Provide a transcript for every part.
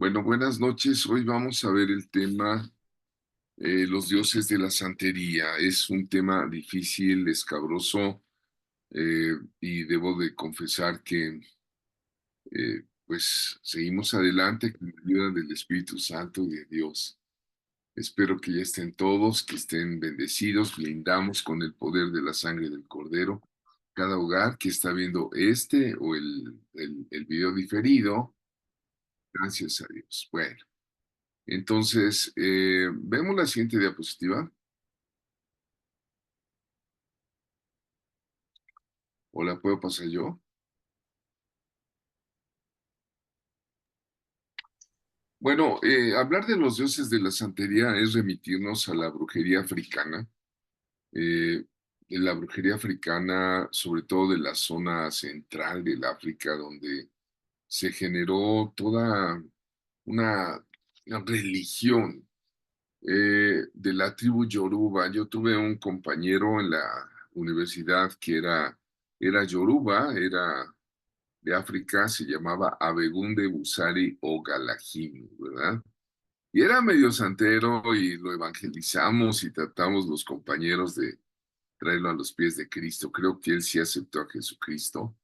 Bueno, buenas noches. Hoy vamos a ver el tema los dioses de la santería. Es un tema difícil, escabroso, y debo de confesar que pues seguimos adelante con la ayuda del Espíritu Santo y de Dios. Espero que ya estén todos, que estén bendecidos, blindamos con el poder de la sangre del Cordero. Cada hogar que está viendo este o el video diferido, gracias a Dios. Bueno. Entonces, vemos la siguiente diapositiva. ¿O la puedo pasar yo? Bueno, hablar de los dioses de la santería es remitirnos a la brujería africana. De la brujería africana, sobre todo de la zona central del África, donde se generó toda una religión de la tribu Yoruba. Yo tuve un compañero en la universidad que era Yoruba, era de África, se llamaba Abegunde Busari o Galahim, ¿verdad? Y era medio santero y lo evangelizamos y tratamos los compañeros de traerlo a los pies de Cristo. Creo que él sí aceptó a Jesucristo.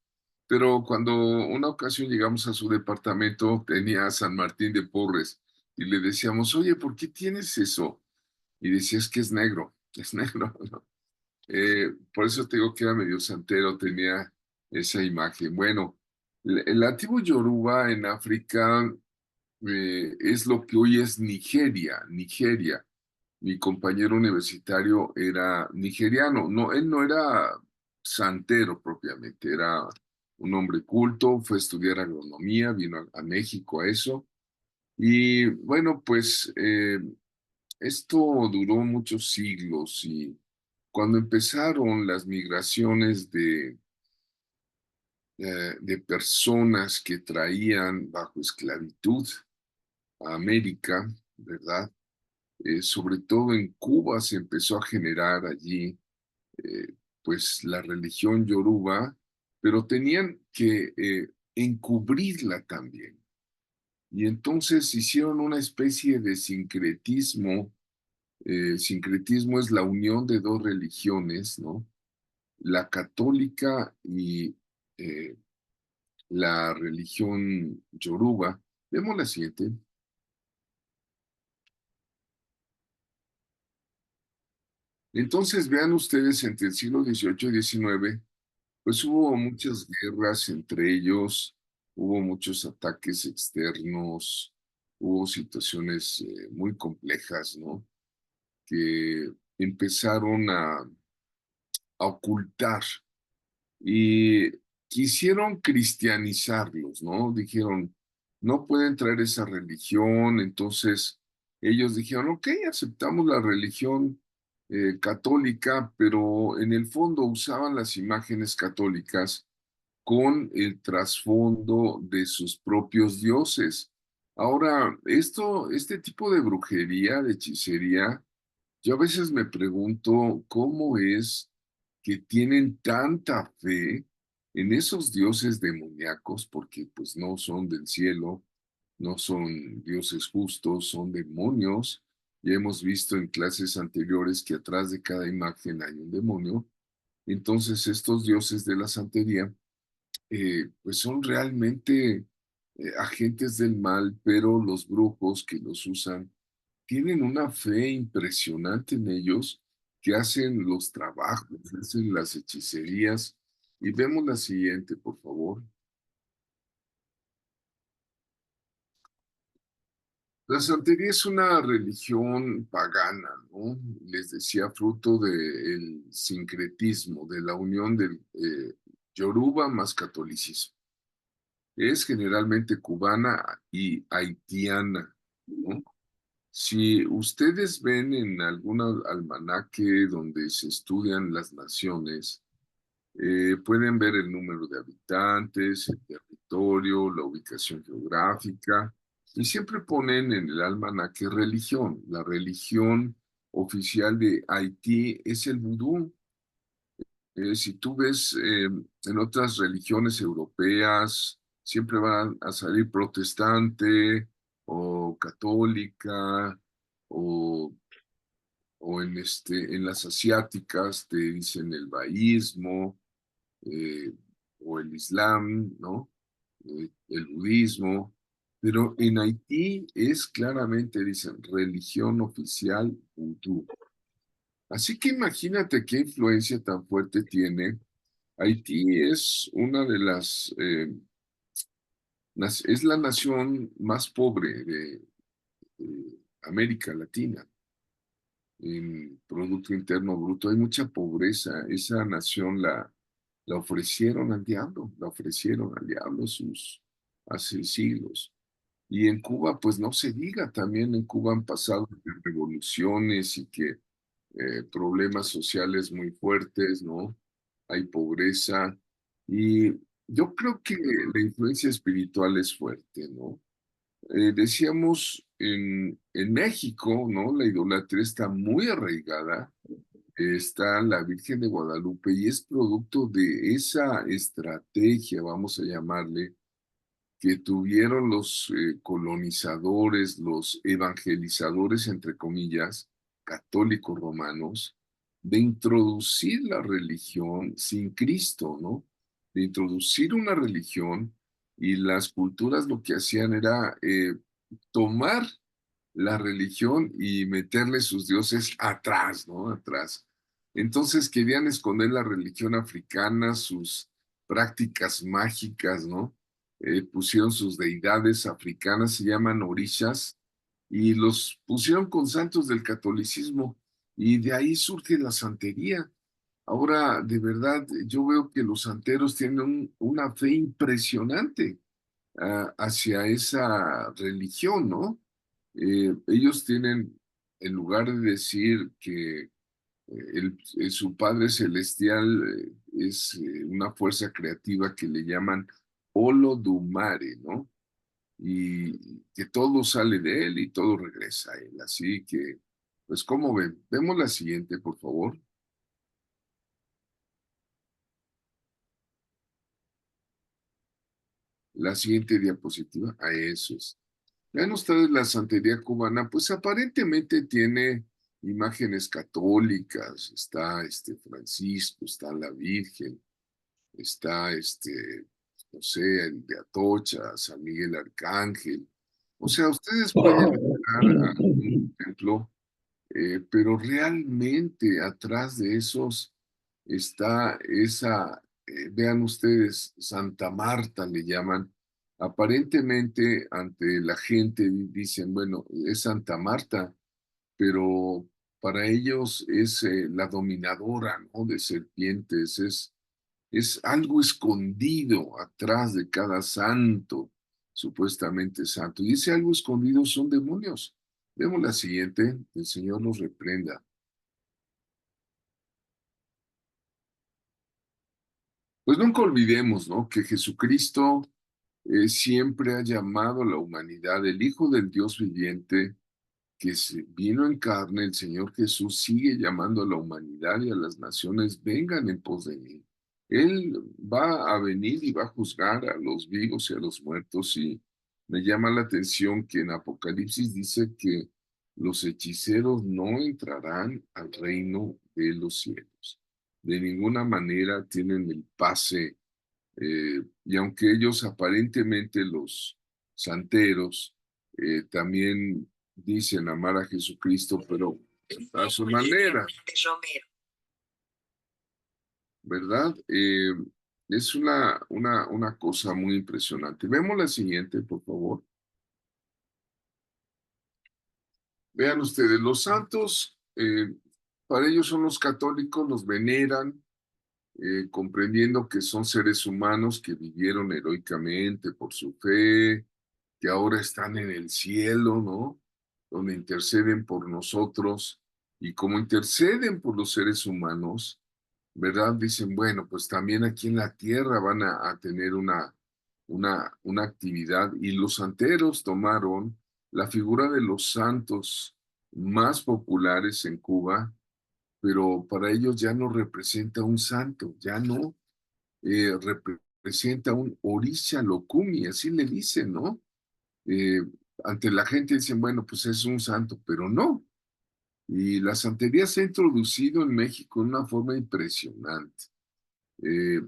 Pero cuando una ocasión llegamos a su departamento, tenía a San Martín de Porres y le decíamos, oye, ¿por qué tienes eso? Y decía, es que es negro, ¿no? Por eso te digo que era medio santero, tenía esa imagen. Bueno, el antiguo Yoruba en África es lo que hoy es Nigeria, Nigeria. Mi compañero universitario era nigeriano, no, él no era santero propiamente, era un hombre culto, fue a estudiar agronomía, vino a México. Y bueno, pues esto duró muchos siglos y cuando empezaron las migraciones de personas que traían bajo esclavitud a América, ¿verdad? Sobre todo en Cuba se empezó a generar allí, eh, pues, la religión yoruba, pero tenían que encubrirla también. Y entonces hicieron una especie de sincretismo. Sincretismo es la unión de dos religiones, ¿no? La católica y eh, la religión yoruba. Vemos la siguiente. Entonces vean ustedes, entre el siglo XVIII y XIX, pues hubo muchas guerras entre ellos, hubo muchos ataques externos, hubo situaciones muy complejas, ¿no? Que empezaron a ocultar y quisieron cristianizarlos, ¿no? Dijeron, no pueden traer esa religión, entonces ellos dijeron, ok, aceptamos la religión católica, pero en el fondo usaban las imágenes católicas con el trasfondo de sus propios dioses. Ahora, este tipo de brujería, de hechicería, yo a veces me pregunto cómo es que tienen tanta fe en esos dioses demoníacos, porque pues no son del cielo, no son dioses justos, son demonios. Ya hemos visto en clases anteriores que atrás de cada imagen hay un demonio. Entonces estos dioses de la santería pues son realmente agentes del mal, pero los brujos que los usan tienen una fe impresionante en ellos, que hacen los trabajos, hacen las hechicerías. Y vemos la siguiente, por favor. La santería es una religión pagana, ¿no? Les decía, fruto del sincretismo, de la unión del Yoruba más catolicismo. Es generalmente cubana y haitiana, ¿no? Si ustedes ven en algún almanaque donde se estudian las naciones, pueden ver el número de habitantes, el territorio, la ubicación geográfica, y siempre ponen en el almanaque religión. La religión oficial de Haití es el vudú. Si tú ves en otras religiones europeas, siempre van a salir protestante, o católica, o, o en las asiáticas te dicen el baísmo, eh, o el islam, ¿no? El budismo, pero en Haití es claramente, dicen, religión oficial vudú. Así que imagínate qué influencia tan fuerte tiene. Haití es una de es la nación más pobre de América Latina en Producto Interno Bruto. Hay mucha pobreza. Esa nación la ofrecieron al diablo, la ofrecieron al diablo hace siglos. Y en Cuba, pues no se diga, también en Cuba han pasado revoluciones y que problemas sociales muy fuertes, ¿no? Hay pobreza y yo creo que la influencia espiritual es fuerte, ¿no? Decíamos en México, ¿no? La idolatría está muy arraigada, está la Virgen de Guadalupe y es producto de esa estrategia, vamos a llamarle, que tuvieron los colonizadores, los evangelizadores, entre comillas, católicos romanos, de introducir la religión sin Cristo, ¿no? De introducir una religión y las culturas lo que hacían era tomar la religión y meterle sus dioses atrás, ¿no? Atrás. Entonces querían esconder la religión africana, sus prácticas mágicas, ¿no? Pusieron sus deidades africanas, se llaman orishas, y los pusieron con santos del catolicismo, y de ahí surge la santería. Ahora, de verdad, yo veo que los santeros tienen una fe impresionante hacia esa religión, ¿no? Ellos tienen, en lugar de decir que su Padre Celestial es una fuerza creativa que le llaman Olodumare, ¿no? Y que todo sale de él y todo regresa a él. Así que, pues, ¿cómo ven? Vemos la siguiente, por favor. La siguiente diapositiva. A eso es. Vean ustedes la santería cubana, pues aparentemente tiene imágenes católicas, está Francisco, está la Virgen, está no sé, el de Atocha, San Miguel Arcángel. O sea, ustedes pueden entrar a un templo, pero realmente atrás de esos está esa, vean ustedes, Santa Marta le llaman. Aparentemente ante la gente dicen, bueno, es Santa Marta, pero para ellos es la dominadora, ¿no? De serpientes, es algo escondido atrás de cada santo, supuestamente santo. Y ese algo escondido son demonios. Vemos la siguiente, el Señor los reprenda. Pues nunca olvidemos, ¿no? Que Jesucristo siempre ha llamado a la humanidad el Hijo del Dios viviente, que vino en carne, el Señor Jesús sigue llamando a la humanidad y a las naciones, vengan en pos de mí. Él va a venir y va a juzgar a los vivos y a los muertos y me llama la atención que en Apocalipsis dice que los hechiceros no entrarán al reino de los cielos. De ninguna manera tienen el pase y aunque ellos aparentemente los santeros también dicen amar a Jesucristo, pero a su manera, ¿verdad? Es una cosa muy impresionante. Vemos la siguiente, por favor. Vean ustedes, los santos, para ellos son los católicos, los veneran, comprendiendo que son seres humanos que vivieron heroicamente por su fe, que ahora están en el cielo, ¿no? Donde interceden por nosotros y como interceden por los seres humanos, ¿verdad? Dicen, bueno, pues también aquí en la tierra van a tener una actividad y los santeros tomaron la figura de los santos más populares en Cuba, pero para ellos ya no representa un santo, ya no representa un Orisha Lokumi, así le dicen, ¿no? ante la gente dicen, bueno, pues es un santo, pero no. Y la santería se ha introducido en México de una forma impresionante. Eh,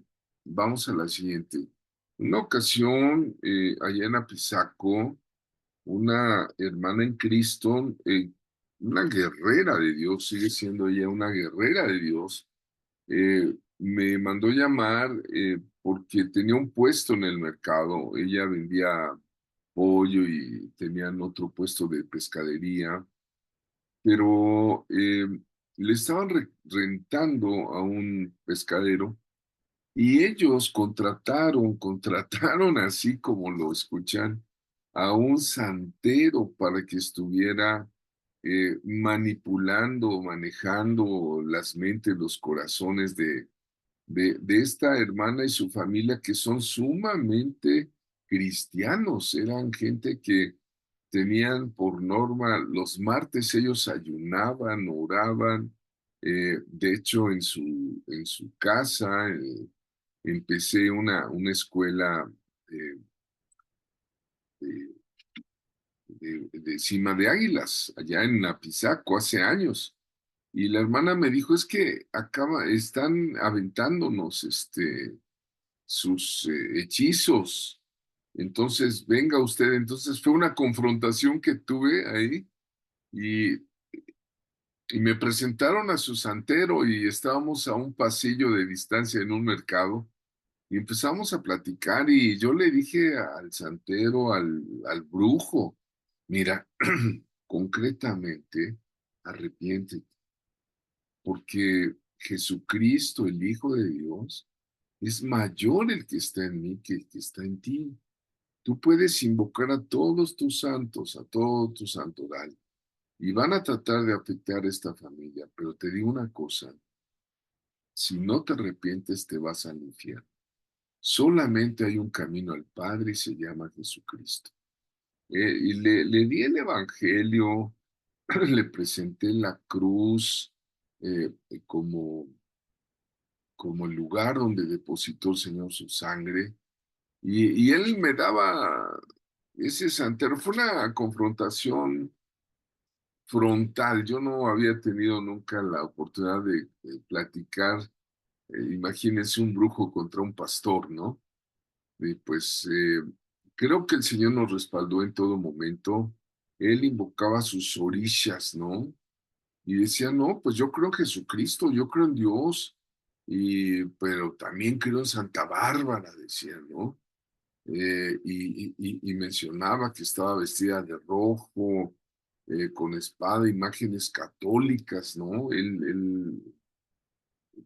Vamos a la siguiente. Una ocasión, allá en Apizaco, una hermana en Cristo, una guerrera de Dios, sigue siendo ella una guerrera de Dios, me mandó llamar porque tenía un puesto en el mercado. Ella vendía pollo y tenían otro puesto de pescadería, pero le estaban rentando a un pescadero y ellos contrataron así como lo escuchan, a un santero para que estuviera manipulando, manejando las mentes, los corazones de esta hermana y su familia, que son sumamente cristianos. Eran gente que tenían por norma, los martes ellos ayunaban, oraban. De hecho, en su casa empecé una escuela de, de, de cima de águilas, allá en Apizaco, hace años. Y la hermana me dijo, es que están aventándonos sus hechizos. Entonces, venga usted. Entonces fue una confrontación que tuve ahí y, y me presentaron a su santero y estábamos a un pasillo de distancia en un mercado y empezamos a platicar y yo le dije al santero, al brujo, mira, concretamente, arrepiéntete, porque Jesucristo, el Hijo de Dios, es mayor el que está en mí que el que está en ti. Tú puedes invocar a todos tus santos, a todo tu santoral, y van a tratar de afectar a esta familia, pero te digo una cosa, si no te arrepientes te vas al infierno. Solamente hay un camino al Padre y se llama Jesucristo. Y le di el Evangelio, le presenté la cruz eh, como, como el lugar donde depositó el Señor su sangre. Y él me daba ese santero. Fue una confrontación frontal. Yo no había tenido nunca la oportunidad de platicar. Imagínense un brujo contra un pastor, ¿no? Y pues creo que el Señor nos respaldó en todo momento. Él invocaba sus orishas, ¿no? Y decía, no, pues yo creo en Jesucristo, yo creo en Dios, pero también creo en Santa Bárbara, decía, ¿no? Y mencionaba que estaba vestida de rojo, con espada, imágenes católicas, ¿no?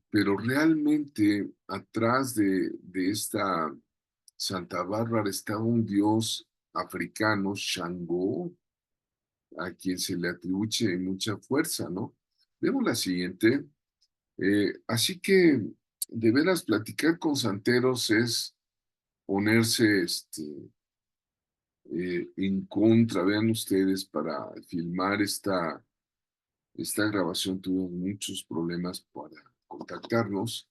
Pero realmente atrás de esta Santa Bárbara estaba un dios africano, Shango, a quien se le atribuye mucha fuerza, ¿no? Vemos la siguiente. Así que, de veras, platicar con santeros es ponerse en contra. Vean ustedes, para filmar esta grabación tuvimos muchos problemas para contactarnos,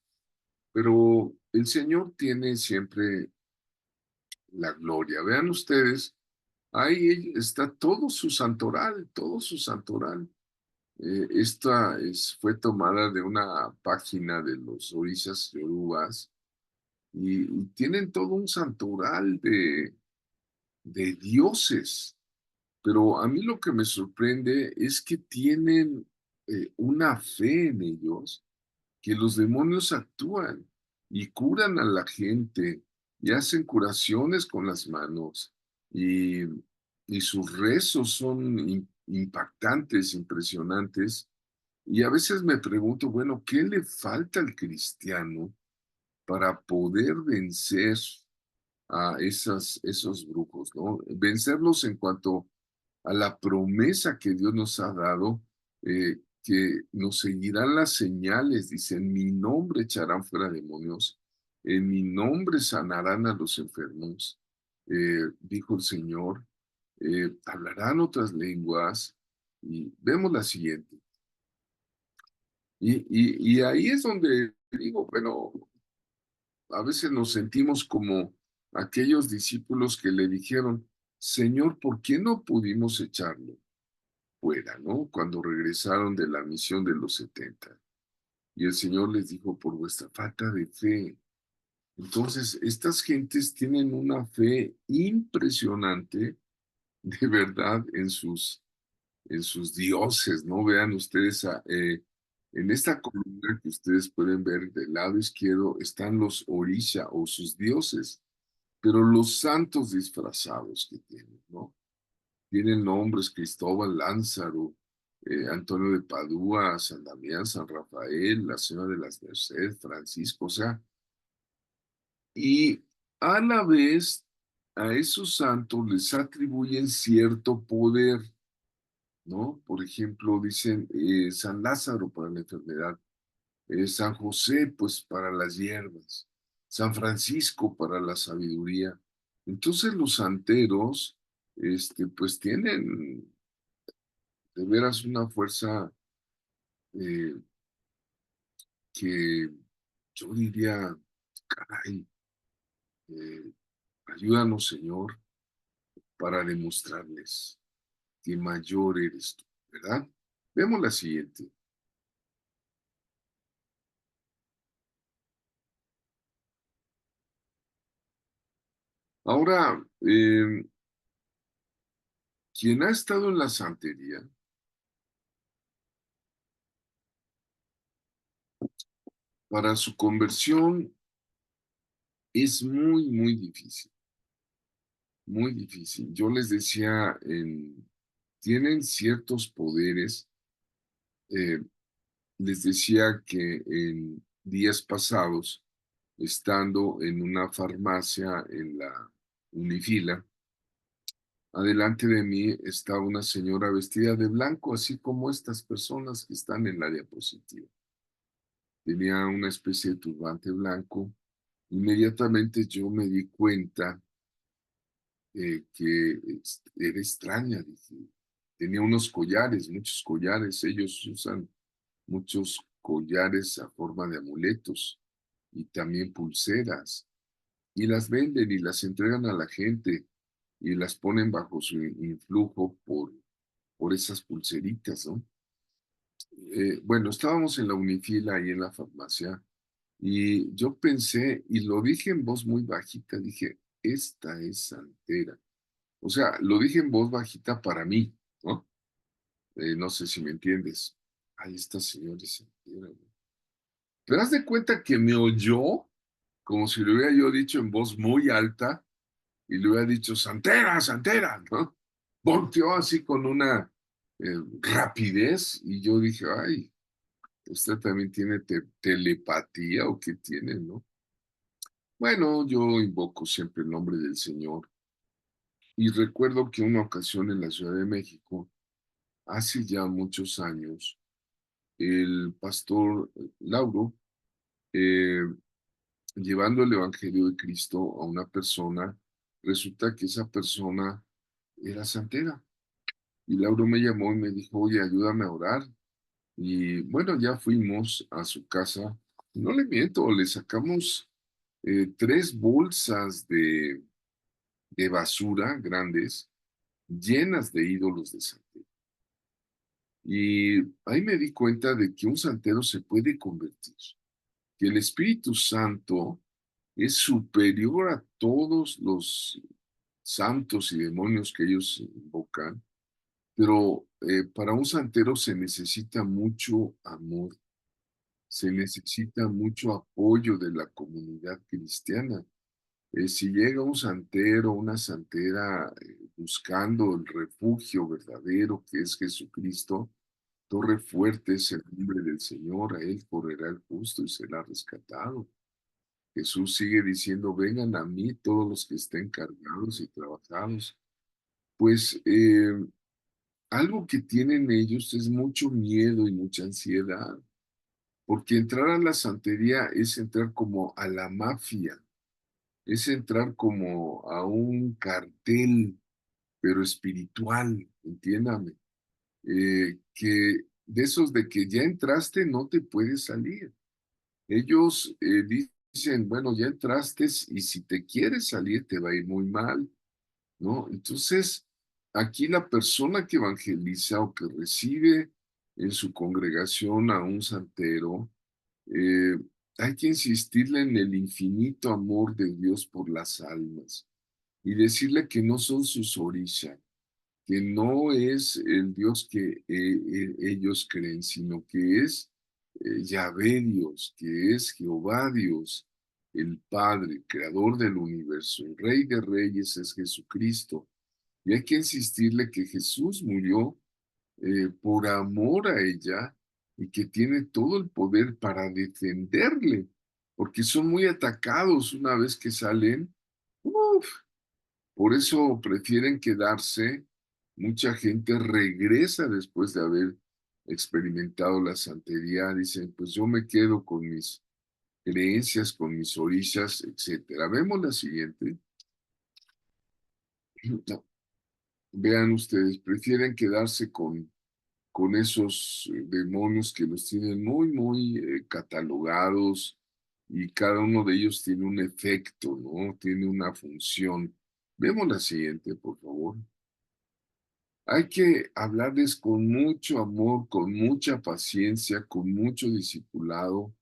pero el Señor tiene siempre la gloria. Vean ustedes, ahí está todo su santoral, todo su santoral. Fue tomada de una página de los orishas yorubas y tienen todo un santoral de dioses. Pero a mí lo que me sorprende es que tienen una fe en ellos, que los demonios actúan y curan a la gente y hacen curaciones con las manos y, y sus rezos son impactantes, impresionantes. Y a veces me pregunto, bueno, ¿qué le falta al cristiano para poder vencer a esos brujos, ¿no? Vencerlos en cuanto a la promesa que Dios nos ha dado, que nos seguirán las señales, dice, en mi nombre echarán fuera demonios, en mi nombre sanarán a los enfermos, dijo el Señor, hablarán otras lenguas, y vemos la siguiente. Y ahí es donde digo, bueno, a veces nos sentimos como aquellos discípulos que le dijeron, Señor, ¿por qué no pudimos echarlo fuera, no? Cuando regresaron de la misión de los 70. Y el Señor les dijo, por vuestra falta de fe. Entonces, estas gentes tienen una fe impresionante, de verdad, en sus dioses, ¿no? Vean ustedes, en esta columna que ustedes pueden ver del lado izquierdo están los Orisha o sus dioses, pero los santos disfrazados que tienen, ¿no? Tienen nombres: Cristóbal, Lázaro, Antonio de Padua, San Damián, San Rafael, la Señora de las Mercedes, Francisco, o sea, y a la vez a esos santos les atribuyen cierto poder, ¿no? Por ejemplo, dicen San Lázaro para la enfermedad, San José, pues para las hierbas, San Francisco para la sabiduría. Entonces los santeros, pues tienen de veras una fuerza eh, que yo diría, caray, eh, ayúdanos, Señor, para demostrarles que mayor eres tú, ¿verdad? Veamos la siguiente. Ahora, quien ha estado en la santería, para su conversión es muy, muy difícil, muy difícil. Yo les decía, tienen ciertos poderes. eh, Les decía que en días pasados, estando en una farmacia en la Unifila, adelante de mí estaba una señora vestida de blanco, así como estas personas que están en la diapositiva. Tenía una especie de turbante blanco. Inmediatamente yo me di cuenta que era extraña. Dije, tenía unos collares, muchos collares. Ellos usan muchos collares a forma de amuletos y también pulseras. Y las venden y las entregan a la gente y las ponen bajo su influjo por esas pulseritas, ¿no? Bueno, estábamos en la Unifila ahí en la farmacia y yo pensé, y lo dije en voz muy bajita, dije, esta es santera. O sea, lo dije en voz bajita para mí, ¿no? No sé si me entiendes. Ay, esta señora es santera, ¿no? Pero haz de cuenta que me oyó como si lo hubiera yo dicho en voz muy alta y le hubiera dicho, Santera, Santera, ¿no? Volteó así con una rapidez y yo dije, ay, usted también tiene telepatía o qué tiene, ¿no? Bueno, yo invoco siempre el nombre del Señor y recuerdo que una ocasión en la Ciudad de México, hace ya muchos años, el pastor Lauro, eh, llevando el Evangelio de Cristo a una persona, resulta que esa persona era santera. Y Lauro me llamó y me dijo, oye, ayúdame a orar. Y bueno, ya fuimos a su casa. No le miento, le sacamos 3 bolsas de basura grandes, llenas de ídolos de santero. Y ahí me di cuenta de que un santero se puede convertir, que el Espíritu Santo es superior a todos los santos y demonios que ellos invocan, pero para un santero se necesita mucho amor, se necesita mucho apoyo de la comunidad cristiana. Si llega un santero, una santera buscando el refugio verdadero que es Jesucristo, torre fuerte es el nombre del Señor, a él correrá el justo y será rescatado. Jesús sigue diciendo, vengan a mí todos los que estén cargados y trabajados. Pues algo que tienen ellos es mucho miedo y mucha ansiedad, porque entrar a la santería es entrar como a la mafia, es entrar como a un cartel, pero espiritual, entiéndame, que de esos de que ya entraste no te puedes salir. Ellos dicen, bueno, ya entraste y si te quieres salir te va a ir muy mal. ¿no? Entonces, aquí la persona que evangeliza o que recibe en su congregación a un santero, eh, hay que insistirle en el infinito amor de Dios por las almas y decirle que no son sus orillas, que no es el Dios que ellos creen, sino que es Yahvé Dios, que es Jehová Dios, el Padre, creador del universo, el Rey de Reyes es Jesucristo. Y hay que insistirle que Jesús murió por amor a ella y que tiene todo el poder para defenderle, porque son muy atacados una vez que salen. Uf, por eso prefieren quedarse. Mucha gente regresa después de haber experimentado la santería. Dicen, pues yo me quedo con mis creencias, con mis orillas, etcétera. Vemos la siguiente. No, vean ustedes, prefieren quedarse con esos demonios que los tienen muy catalogados y cada uno de ellos tiene un efecto, ¿no? Tiene una función. Vemos la siguiente, por favor. Hay que hablarles con mucho amor, con mucha paciencia, con mucho discipulado.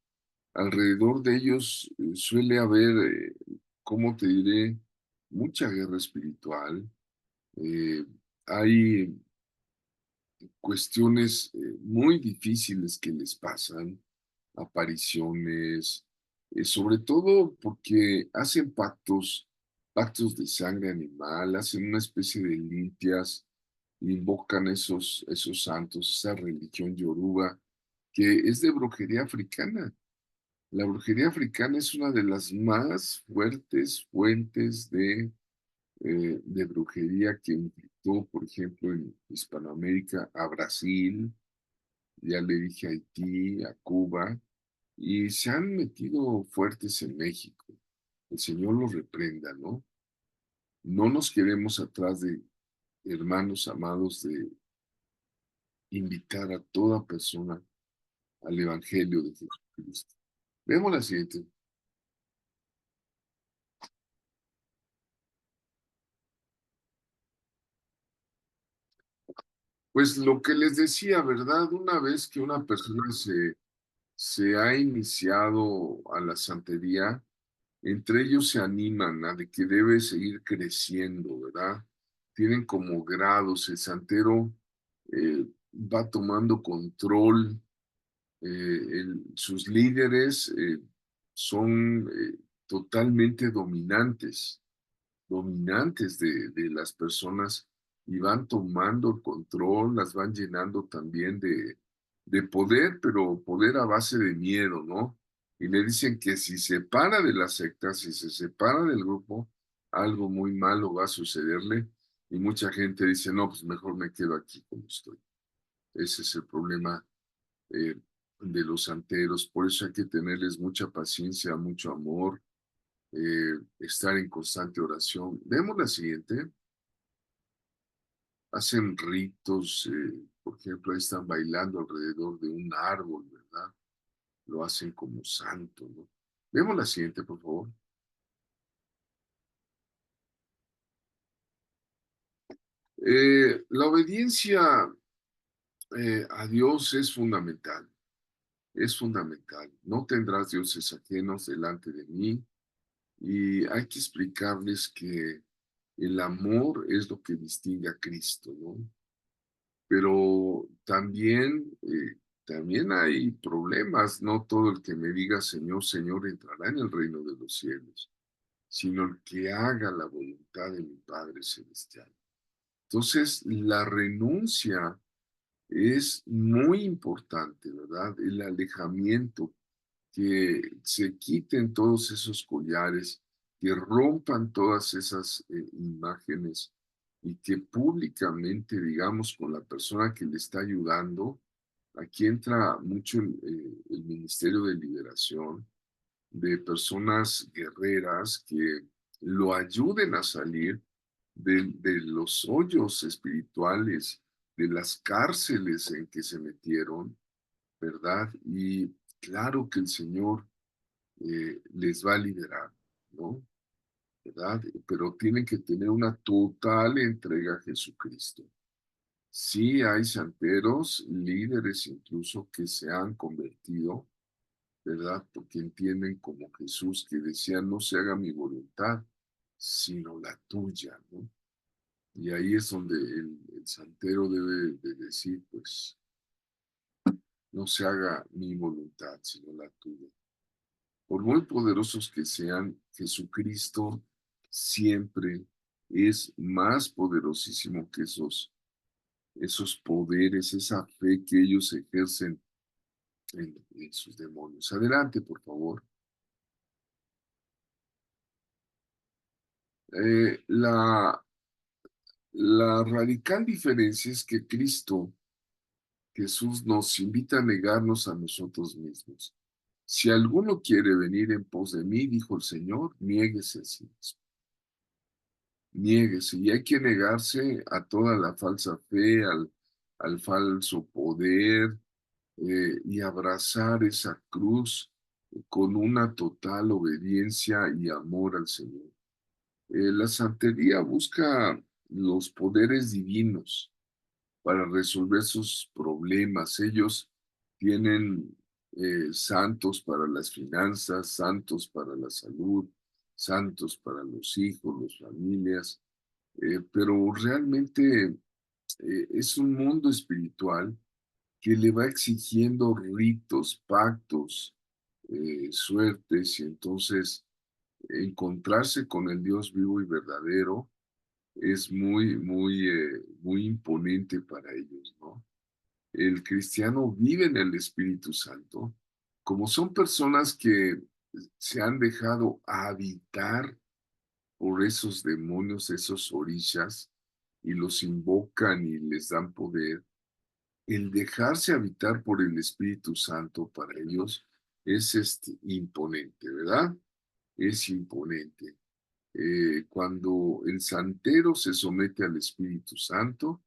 Alrededor de ellos suele haber, ¿cómo te diré? Mucha guerra espiritual. Eh, hay cuestiones muy difíciles que les pasan, apariciones, sobre todo porque hacen pactos, pactos de sangre animal, hacen una especie de limpias, invocan esos santos, esa religión yoruba, que es de brujería africana. La brujería africana es una de las más fuertes fuentes de brujería que infectó, por ejemplo, en Hispanoamérica, a Brasil, ya le dije a Haití, a Cuba, y se han metido fuertes en México. El Señor los reprenda, ¿no? No nos quedemos atrás de hermanos amados de invitar a toda persona al Evangelio de Jesucristo. Vemos la siguiente. Pues lo que les decía, ¿verdad? Una vez que una persona se ha iniciado a la santería, entre ellos se animan a de que debe seguir creciendo, ¿verdad? Tienen como grados, el santero va tomando control, sus líderes son totalmente dominantes de las personas y van tomando el control, las van llenando también de poder, pero poder a base de miedo, ¿no? Y le dicen que si se para de la secta, si se separa del grupo, algo muy malo va a sucederle y mucha gente dice, no, pues mejor me quedo aquí como estoy. Ese es el problema eh, de los santeros, por eso hay que tenerles mucha paciencia, mucho amor, estar en constante oración. Vemos la siguiente. Hacen ritos, por ejemplo, ahí están bailando alrededor de un árbol, ¿verdad? Lo hacen como santo, ¿no? Vemos la siguiente, por favor. La obediencia a Dios es fundamental. No tendrás dioses ajenos delante de mí y hay que explicarles que el amor es lo que distingue a Cristo, ¿no? Pero también hay problemas. No todo el que me diga Señor, Señor entrará en el reino de los cielos, sino el que haga la voluntad de mi Padre Celestial. Entonces, la renuncia es muy importante, ¿verdad? El alejamiento, que se quiten todos esos collares, que rompan todas esas imágenes y que públicamente, digamos, con la persona que le está ayudando, aquí entra mucho el Ministerio de Liberación, de personas guerreras que lo ayuden a salir de los hoyos espirituales, de las cárceles en que se metieron, ¿verdad? Y claro que el Señor les va a liberar, ¿no? ¿verdad? Pero tienen que tener una total entrega a Jesucristo. Sí hay santeros, líderes incluso, que se han convertido, ¿verdad? Porque entienden como Jesús que decía, no se haga mi voluntad, sino la tuya, ¿no? Y ahí es donde el santero debe de decir, pues, no se haga mi voluntad, sino la tuya. Por muy poderosos que sean, Jesucristo siempre es más poderosísimo que esos poderes, esa fe que ellos ejercen en sus demonios. Adelante, por favor. La radical diferencia es que Cristo, Jesús, nos invita a negarnos a nosotros mismos. Si alguno quiere venir en pos de mí, dijo el Señor, niéguese a sí mismo. Niéguese. Y hay que negarse a toda la falsa fe, al falso poder, y abrazar esa cruz con una total obediencia y amor al Señor. La santería busca los poderes divinos para resolver sus problemas. Ellos tienen santos para las finanzas, santos para la salud, santos para los hijos, las familias, pero realmente es un mundo espiritual que le va exigiendo ritos, pactos, suertes, y entonces encontrarse con el Dios vivo y verdadero es muy imponente para ellos, ¿no? El cristiano vive en el Espíritu Santo, como son personas que se han dejado habitar por esos demonios, esos orishas, y los invocan y les dan poder. El dejarse habitar por el Espíritu Santo para ellos es imponente, ¿verdad? Es imponente. Cuando el santero se somete al Espíritu Santo,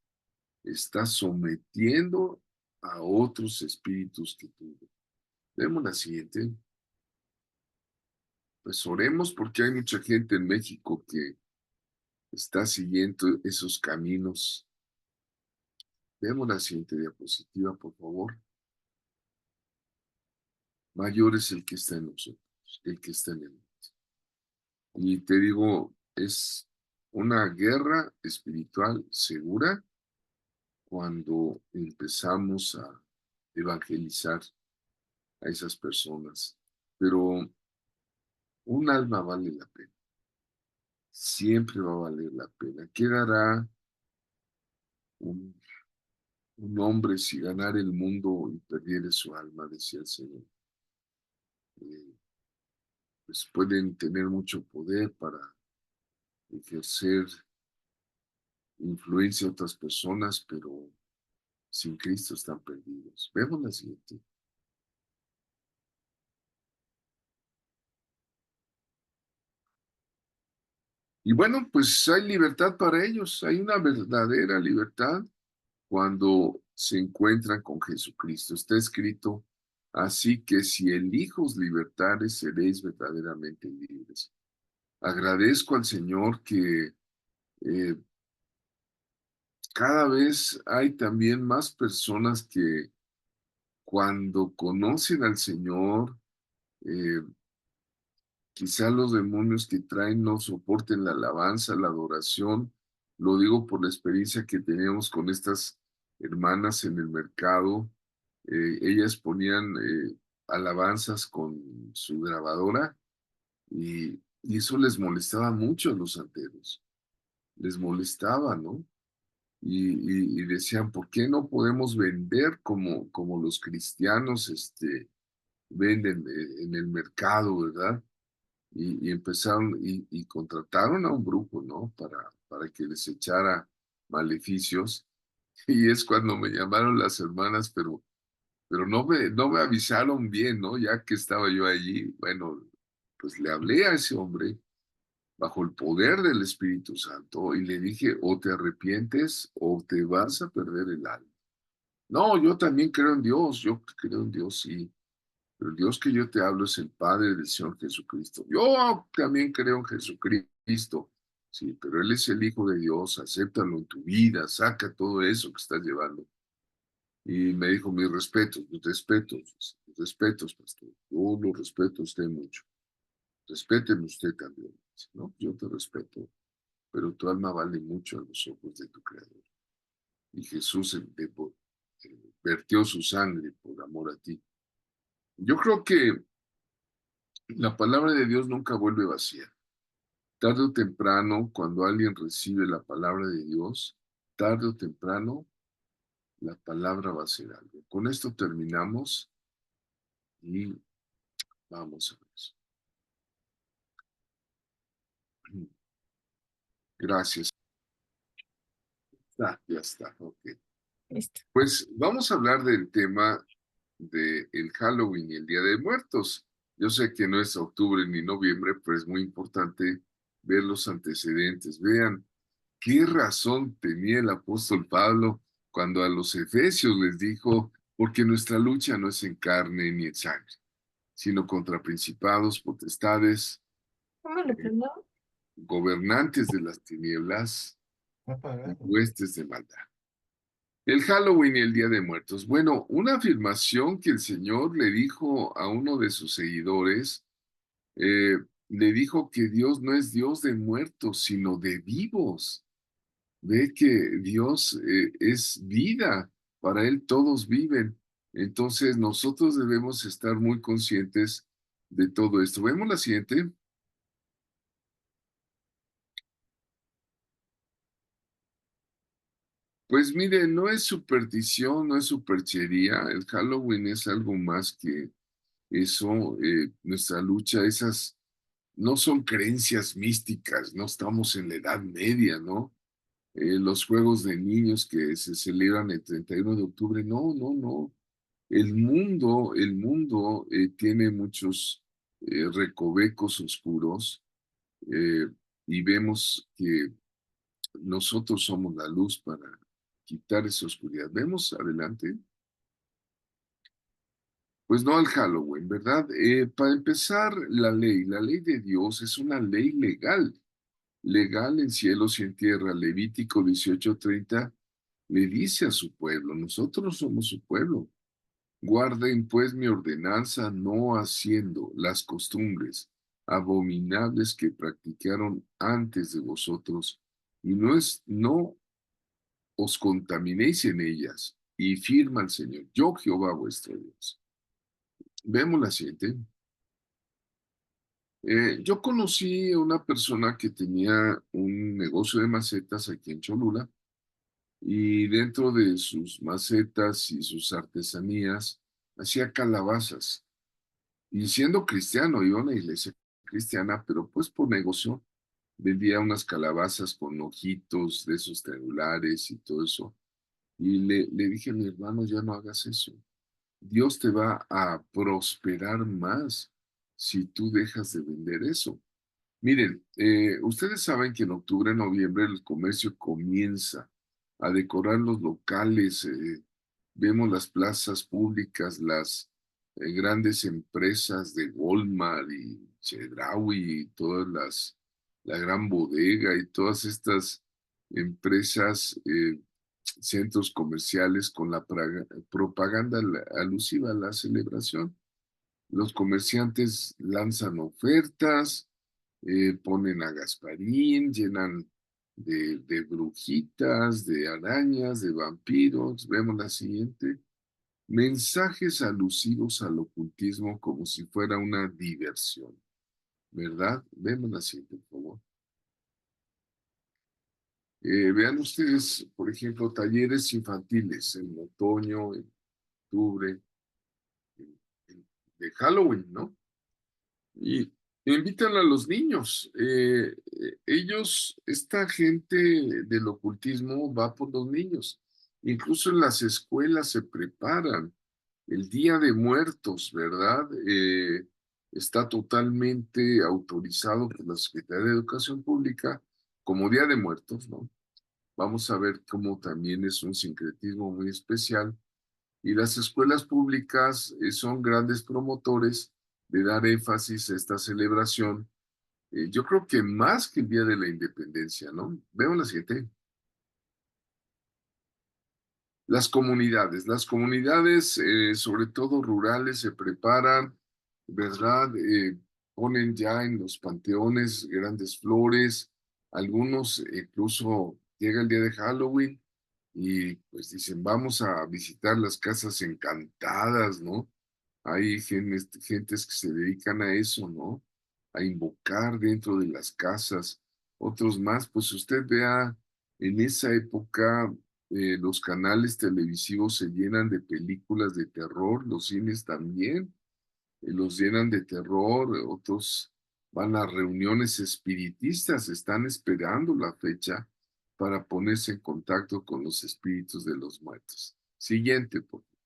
está sometiendo a otros espíritus que tuvo. Vemos la siguiente. Pues oremos porque hay mucha gente en México que está siguiendo esos caminos. Vemos la siguiente diapositiva, por favor. Mayor es el que está en nosotros, el que está en el mundo. Y te digo, es una guerra espiritual segura cuando empezamos a evangelizar a esas personas. Pero un alma vale la pena. Siempre va a valer la pena. ¿Qué dará un, un hombre si ganara el mundo y perdiere su alma? Decía el Señor. Eh, pues pueden tener mucho poder para ejercer influencia a otras personas, pero sin Cristo están perdidos. Vemos la siguiente. Y bueno, pues hay libertad para ellos, hay una verdadera libertad cuando se encuentran con Jesucristo. Está escrito, así que si el Hijo os libertares, seréis verdaderamente libres. Agradezco al Señor que eh, cada vez hay también más personas que cuando conocen al Señor, eh, quizá los demonios que traen no soporten la alabanza, la adoración. Lo digo por la experiencia que teníamos con estas hermanas en el mercado. Ellas ponían alabanzas con su grabadora y eso les molestaba mucho a los santeros. Les molestaba, ¿no? Y decían, ¿por qué no podemos vender como los cristianos venden en el mercado, ¿verdad? Y empezaron y contrataron a un grupo, ¿no? Para que les echara maleficios. Y es cuando me llamaron las hermanas, pero no me avisaron bien, ¿no? Ya que estaba yo allí, bueno, pues le hablé a ese hombre bajo el poder del Espíritu Santo y le dije, o te arrepientes o te vas a perder el alma. No, yo también creo en Dios, yo creo en Dios, sí. Pero el Dios que yo te hablo es el Padre del Señor Jesucristo. Yo también creo en Jesucristo. Cristo. Sí, pero Él es el Hijo de Dios, acéptalo en tu vida, saca todo eso que estás llevando. Y me dijo, mis respetos, pastor. Yo lo respeto a usted mucho. Respéteme usted también. Dice, no, yo te respeto, pero tu alma vale mucho a los ojos de tu Creador. Y Jesús vertió su sangre por amor a ti. Yo creo que la palabra de Dios nunca vuelve vacía. Tarde o temprano, cuando alguien recibe la palabra de Dios, tarde o temprano, la palabra va a ser algo. Con esto terminamos y vamos a ver. Gracias. Ah, ya está. Ok. Listo. Pues vamos a hablar del tema del Halloween y el Día de Muertos. Yo sé que no es octubre ni noviembre, pero es muy importante ver los antecedentes. Vean qué razón tenía el apóstol Pablo cuando a los efesios les dijo, porque nuestra lucha no es en carne ni en sangre, sino contra principados, potestades, ¿Cómo le prendo? gobernantes de las tinieblas Está y apagado. huestes de maldad. El Halloween y el Día de Muertos. Bueno, una afirmación que el Señor le dijo a uno de sus seguidores, eh, le dijo que Dios no es Dios de muertos, sino de vivos. Ve que Dios es vida, para Él todos viven. Entonces nosotros debemos estar muy conscientes de todo esto. Vemos la siguiente. Pues mire, no es superstición, no es superchería. El Halloween es algo más que eso. Nuestra lucha, esas no son creencias místicas, no estamos en la Edad Media, ¿no? Los juegos de niños que se celebran el 31 de octubre, no, no, no. El mundo tiene muchos recovecos oscuros, eh, y vemos que nosotros somos la luz para quitar esa oscuridad. Vemos adelante. Pues no al Halloween, ¿verdad? Para empezar, la ley de Dios es una ley legal, legal en cielos y en tierra. Levítico 18:30 le dice a su pueblo, nosotros somos su pueblo. Guarden pues mi ordenanza, no haciendo las costumbres abominables que practicaron antes de vosotros, y no os contaminéis en ellas, y firma el Señor, yo Jehová vuestro Dios. Vemos la siguiente. Yo conocí a una persona que tenía un negocio de macetas aquí en Cholula, y dentro de sus macetas y sus artesanías hacía calabazas. Y siendo cristiano, iba a una iglesia cristiana, pero pues por negocio vendía unas calabazas con ojitos de esos triangulares y todo eso. Y le dije a mi hermano, ya no hagas eso. Dios te va a prosperar más si tú dejas de vender eso. Miren, ustedes saben que en octubre, noviembre el comercio comienza a decorar los locales. Vemos las plazas públicas, las grandes empresas de Walmart y Chedraui y la gran bodega y todas estas empresas, centros comerciales con la propaganda alusiva a la celebración. Los comerciantes lanzan ofertas, ponen a Gasparín, llenan de brujitas, de arañas, de vampiros. Vemos la siguiente. Mensajes alusivos al ocultismo como si fuera una diversión, ¿verdad? Vemos la siguiente, por favor. Vean ustedes, por ejemplo, talleres infantiles en otoño, en octubre, de Halloween, ¿no? Y invitan a los niños. Ellos, esta gente del ocultismo va por los niños. Incluso en las escuelas se preparan. El Día de Muertos, ¿verdad? Está totalmente autorizado por la Secretaría de Educación Pública como Día de Muertos, ¿no? Vamos a ver cómo también es un sincretismo muy especial, y las escuelas públicas son grandes promotores de dar énfasis a esta celebración, Yo creo que más que el Día de la Independencia, ¿no? Veo la siguiente. Las comunidades, sobre todo rurales, se preparan, ¿verdad? Ponen ya en los panteones grandes flores, algunos incluso llega el día de Halloween y pues dicen, vamos a visitar las casas encantadas, ¿no? Hay gentes que se dedican a eso, ¿no? A invocar dentro de las casas. Otros más, pues usted vea, en esa época los canales televisivos se llenan de películas de terror, los cines también los llenan de terror, otros van a reuniones espiritistas, están esperando la fecha para ponerse en contacto con los espíritus de los muertos. Siguiente, por favor.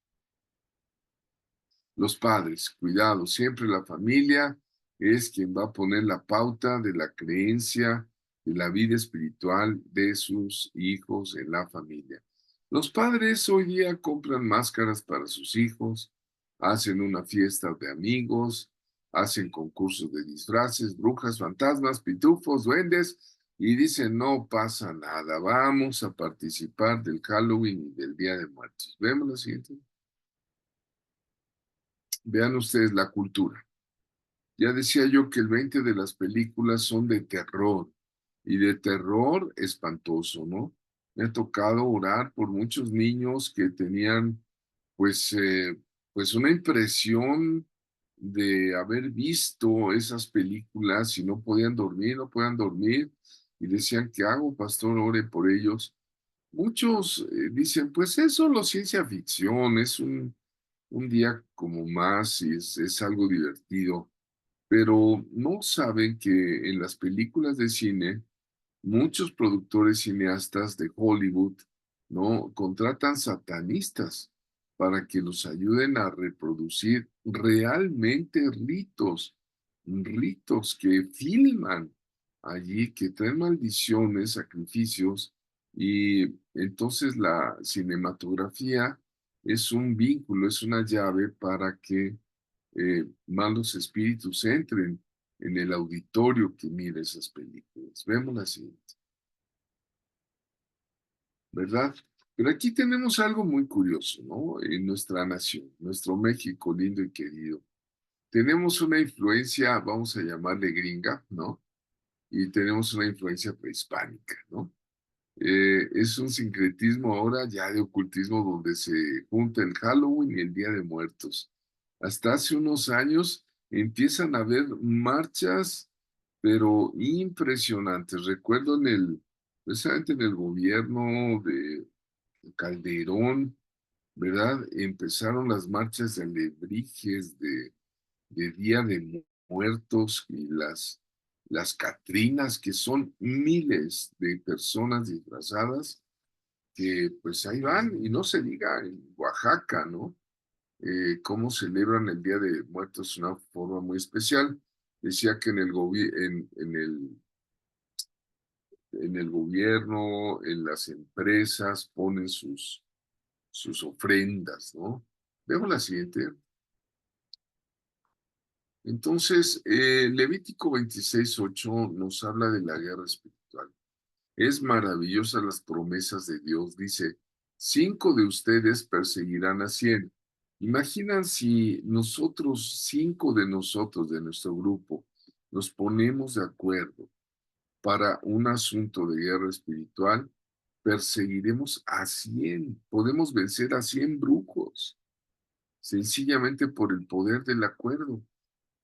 Los padres, cuidado, siempre la familia es quien va a poner la pauta de la creencia, de la vida espiritual de sus hijos en la familia. Los padres hoy día compran máscaras para sus hijos, hacen una fiesta de amigos, hacen concursos de disfraces, brujas, fantasmas, pitufos, duendes, y dicen, no pasa nada, vamos a participar del Halloween y del Día de Muertos. Vemos la siguiente. Vean ustedes la cultura. Ya decía yo que el 20 de las películas son de terror y de terror espantoso, ¿no? Me ha tocado orar por muchos niños que tenían pues, pues una impresión de haber visto esas películas y no podían dormir, no podían dormir y decían, ¿qué hago, pastor? Ore por ellos. Muchos dicen, pues es solo ciencia ficción, es un día como más y es algo divertido, pero no saben que en las películas de cine, muchos productores cineastas de Hollywood, ¿no? Contratan satanistas para que los ayuden a reproducir realmente ritos que filman allí, que traen maldiciones, sacrificios, y entonces la cinematografía es un vínculo, es una llave para que malos espíritus entren en el auditorio que mira esas películas. Vemos la siguiente, ¿verdad? Pero aquí tenemos algo muy curioso, ¿no? En nuestra nación, nuestro México lindo y querido. Tenemos una influencia, vamos a llamarle gringa, ¿no? Y tenemos una influencia prehispánica, ¿no? Es un sincretismo ahora ya de ocultismo donde se junta el Halloween y el Día de Muertos. Hasta hace unos años empiezan a haber marchas, pero impresionantes. Recuerdo precisamente en el gobierno de Calderón, ¿verdad? Empezaron las marchas de alebrijes, de Día de Muertos y las Catrinas, que son miles de personas disfrazadas que pues ahí van, y no se diga en Oaxaca, ¿no? Cómo celebran el Día de Muertos de una forma muy especial. Decía que en el gobierno, en las empresas, ponen sus ofrendas, ¿no? Vemos la siguiente. Entonces, Levítico 26:8 nos habla de la guerra espiritual. Es maravillosa las promesas de Dios. Dice, 5 de ustedes perseguirán a 100. Imaginan si nosotros, 5 de nosotros, de nuestro grupo, nos ponemos de acuerdo para un asunto de guerra espiritual, perseguiremos a 100. Podemos vencer a 100 brujos, sencillamente por el poder del acuerdo.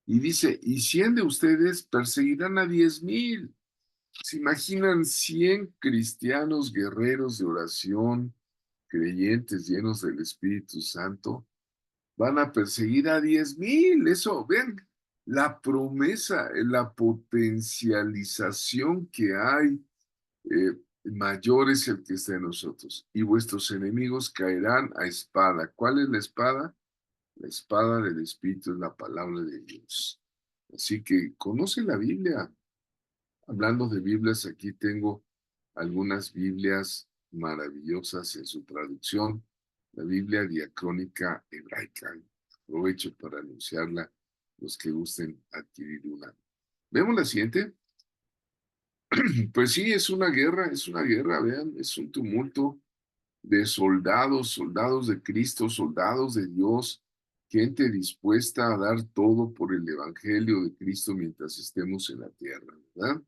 Y dice, y 100 de ustedes perseguirán a 10,000. ¿Se imaginan 100 cristianos guerreros de oración, creyentes llenos del Espíritu Santo? Van a perseguir a 10,000. Eso, ven, la promesa, la potencialización que hay, mayor es el que está en nosotros. Y vuestros enemigos caerán a espada. ¿Cuál es la espada? La espada del Espíritu es la palabra de Dios. Así que conoce la Biblia. Hablando de Biblias, aquí tengo algunas Biblias maravillosas en su traducción. La Biblia diacrónica hebraica. Aprovecho para anunciarla los que gusten adquirir una. ¿Vemos la siguiente? Pues sí, es una guerra, vean, es un tumulto de soldados, soldados de Cristo, soldados de Dios, gente dispuesta a dar todo por el Evangelio de Cristo mientras estemos en la tierra, ¿verdad?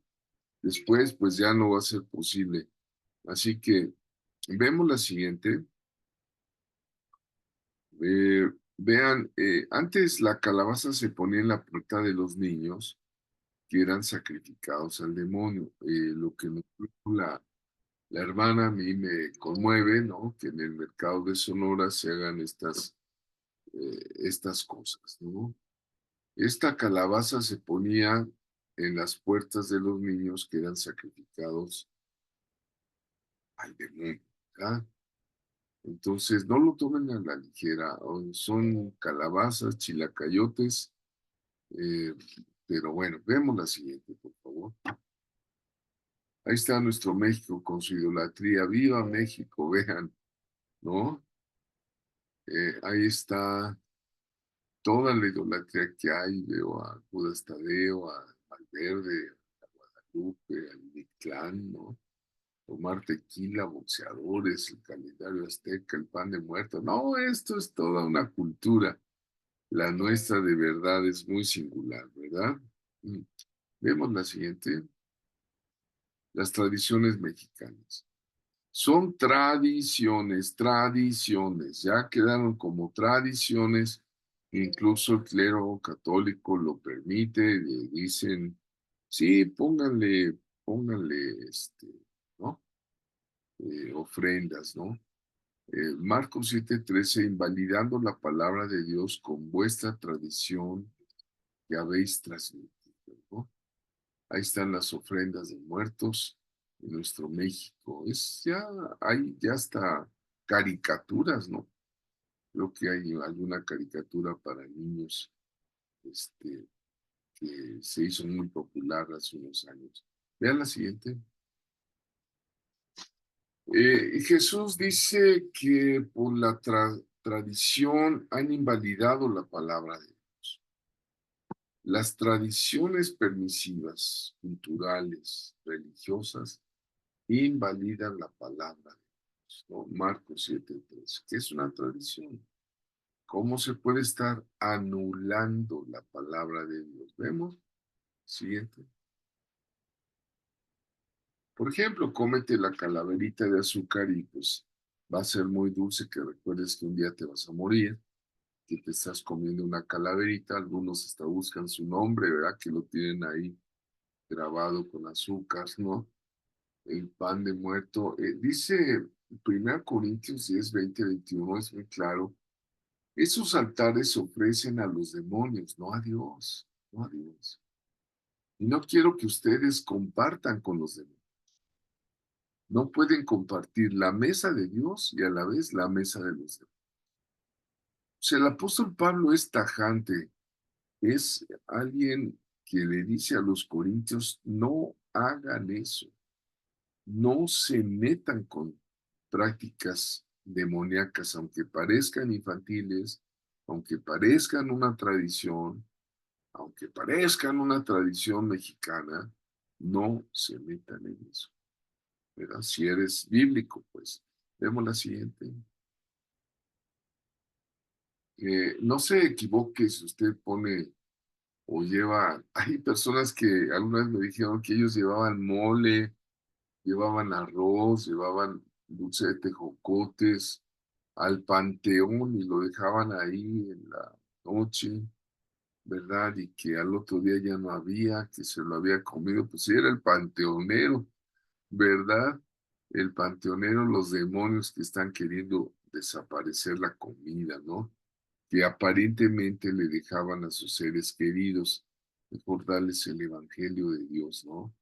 Después, pues ya no va a ser posible. Así que vemos la siguiente. Vean, antes la calabaza se ponía en la puerta de los niños que eran sacrificados al demonio. Lo que nos dijo la hermana a mí me conmueve, ¿no? Que en el mercado de Sonora se hagan estas cosas, ¿no? Esta calabaza se ponía en las puertas de los niños que eran sacrificados al demonio, ¿verdad? Entonces, no lo tomen a la ligera, son calabazas, chilacayotes, eh, pero bueno, vemos la siguiente, por favor. Ahí está nuestro México con su idolatría. ¡Viva México! Vean, ¿no? Ahí está toda la idolatría que hay. Veo a Judas Tadeo, a Valverde, a Guadalupe, al Mictlán, ¿no? Tomar tequila, boxeadores, el calendario azteca, el pan de muerto. No, esto es toda una cultura. La nuestra de verdad es muy singular, ¿verdad? Mm. Vemos la siguiente. Las tradiciones mexicanas. Son tradiciones, tradiciones, ya quedaron como tradiciones, incluso el clero católico lo permite, le dicen, sí, pónganle, ¿no? Ofrendas, ¿no? Marcos 7:13, invalidando la palabra de Dios con vuestra tradición que habéis transmitido, ¿no? Ahí están las ofrendas de muertos en nuestro México. Hay ya hasta caricaturas, ¿no? Creo que hay alguna caricatura para niños, este, que se hizo muy popular hace unos años. Vean la siguiente. Jesús dice que por la tradición han invalidado la palabra de Dios. Las tradiciones permisivas, culturales, religiosas, invalidan la palabra de Dios, ¿no? Marcos 7:3, que es una tradición. ¿Cómo se puede estar anulando la palabra de Dios? Vemos. Siguiente. Por ejemplo, cómete la calaverita de azúcar y pues va a ser muy dulce que recuerdes que un día te vas a morir, que te estás comiendo una calaverita. Algunos hasta buscan su nombre, ¿verdad? Que lo tienen ahí grabado con azúcar, ¿no? El pan de muerto. Dice 1 Corintios 10, 20, 21, es muy claro. Esos altares se ofrecen a los demonios, no a Dios, no a Dios. Y no quiero que ustedes compartan con los demonios. No pueden compartir la mesa de Dios y a la vez la mesa de los demonios. O sea, el apóstol Pablo es tajante, es alguien que le dice a los corintios, no hagan eso. No se metan con prácticas demoníacas, aunque parezcan infantiles, aunque parezcan una tradición, aunque parezcan una tradición mexicana, no se metan en eso, ¿verdad? Si eres bíblico, pues. Vemos la siguiente. No se equivoque si usted pone o lleva, hay personas que alguna vez me dijeron que ellos llevaban mole, llevaban arroz, llevaban dulce de tejocotes al panteón y lo dejaban ahí en la noche, ¿verdad? Y que al otro día ya no había, que se lo había comido, pues sí, era el panteonero, ¿verdad? El panteonero, los demonios que están queriendo desaparecer la comida, ¿no? Que aparentemente le dejaban a sus seres queridos, mejor darles el evangelio de Dios, ¿no?